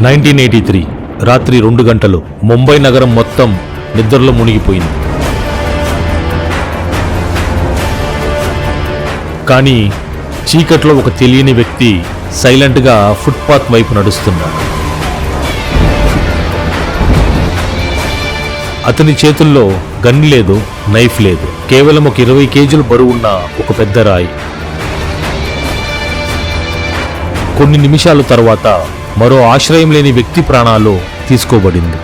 1983 రాత్రి 2 గంటలు ముంబై నగరం మొత్తం నిద్రలో మునిగిపోయింది. కానీ చీకట్లో ఒక తెలియని వ్యక్తి సైలెంట్గా ఫుట్పాత్ వైపు నడుస్తున్నాడు. అతని చేతుల్లో గన్ లేదు, నైఫ్ లేదు, కేవలం ఒక 20 కేజీల బరువున్న ఒక పెద్ద రాయి. కొన్ని నిమిషాల తర్వాత మరో ఆశ్రయం లేని వ్యక్తి ప్రాణాలు తీసుకోబడింది.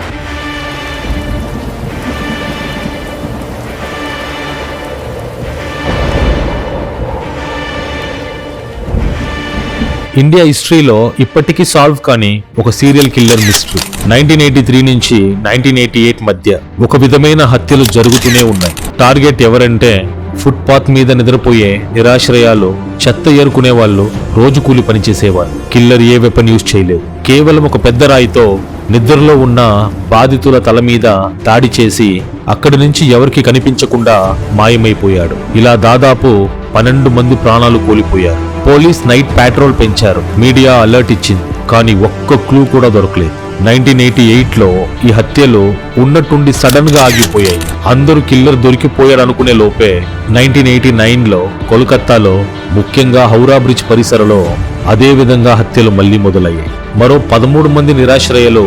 ఇండియా హిస్టరీలో ఇప్పటికీ సాల్వ్ కాని ఒక సీరియల్ కిల్లర్ మిస్టరీ. 1983 నుంచి 1988 మధ్య ఒక విధమైన హత్యలు జరుగుతూనే ఉన్నాయి. టార్గెట్ ఎవరంటే ఫుట్పాత్ మీద నిద్రపోయే నిరాశ్రయాలు, చెత్త ఏరుకునే వాళ్ళు, రోజు కూలి పనిచేసేవాళ్ళు. కిల్లర్ ఏ వెపన్ యూజ్ చేయలేదు. కేవలం ఒక పెద్ద రాయితో నిద్రలో ఉన్న బాధితుల తల మీద దాడి చేసి అక్కడి నుంచి ఎవరికి కనిపించకుండా మాయమైపోయాడు. ఇలా దాదాపు 12 మంది ప్రాణాలు కోల్పోయారు. పోలీస్ నైట్ పాట్రోల్ పెంచారు, మీడియా అలర్ట్ ఇచ్చింది, కానీ ఒక్క క్లూ కూడా దొరకలేదు. 1988లో ఈ హత్యలు ఉన్నట్టుండి సడన్ గా ఆగిపోయాయి. అందరూ కిల్లర్ దొరికిపోయారు అనుకునే లోపే 1989లో కోల్కతాలో, ముఖ్యంగా హౌరా బ్రిడ్జ్ పరిసరలో అదే విధంగా హత్యలు మళ్లీ మొదలయ్యాయి. మరో 13 మంది నిరాశ్రయలు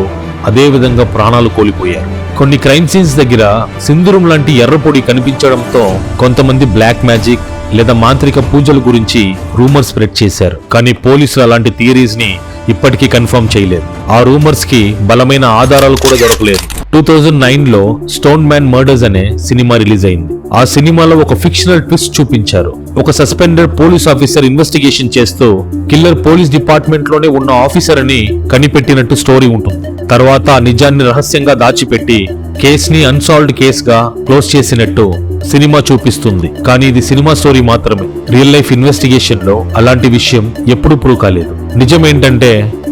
అదే విధంగా ప్రాణాలు కోల్పోయారు. కొన్ని క్రైమ్ సీన్స్ దగ్గర సింధూరం లాంటి ఎర్రపొడి కనిపించడంతో కొంతమంది బ్లాక్ మ్యాజిక్ లేదా మాంత్రిక పూజల గురించి రూమర్స్ స్ప్రెడ్ చేశారు. కానీ పోలీసులు అలాంటి థియరీస్ ని ఇప్పటికీ కన్ఫర్మ్ చేయలేదు. ఆ రూమర్స్ కి బలమైన ఆధారాలు కూడా దొరకలేదు. 2009లో స్టోన్ మ్యాన్ మర్డర్స్ అనే సినిమా రిలీజ్ అయింది. ఆ సినిమాలో ఒక ఫిక్షనల్ ట్విస్ట్ చూపించారు. ఒక సస్పెండెడ్ పోలీస్ ఆఫీసర్ ఇన్వెస్టిగేషన్ చేస్తూ కిల్లర్ పోలీస్ డిపార్ట్మెంట్ లోనే ఉన్న ఆఫీసర్ అని కనిపెట్టినట్టు స్టోరీ ఉంటుంది. తర్వాత ఆ నిజాన్ని రహస్యంగా దాచిపెట్టి కేసుని అన్సాల్వ్డ్ కేసుగా క్లోజ్ చేసినట్టు సినిమా చూపిస్తుంది. కానీ ఇది సినిమా స్టోరీ మాత్రమే. రియల్ లైఫ్ ఇన్వెస్టిగేషన్ లో అలాంటి విషయం ఎప్పుడూ ప్రూవ్ కాలేదు. నిజం ఏంటంటే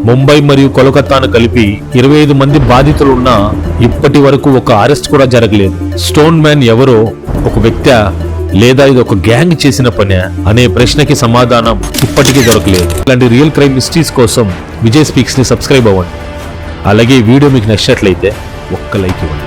ముంబై మరియు కోల్కతాను కలిపి 25 మంది బాధితులున్నా ఇప్పటి వరకు ఒక అరెస్ట్ కూడా జరగలేదు. స్టోన్ మ్యాన్ ఎవరో, ఒక వ్యక్తి లేదా ఇది ఒక గ్యాంగ్ చేసిన పని అనే ప్రశ్నకి సమాధానం ఇప్పటికీ దొరకలేదు. ఇలాంటి రియల్ క్రైమ్ మిస్టరీస్ కోసం విజయ్ స్పీక్స్ ని సబ్స్క్రైబ్ అవ్వండి. అలాగే ఈ వీడియో మీకు నచ్చినట్లయితే ఒక్క లైక్ ఇవ్వండి.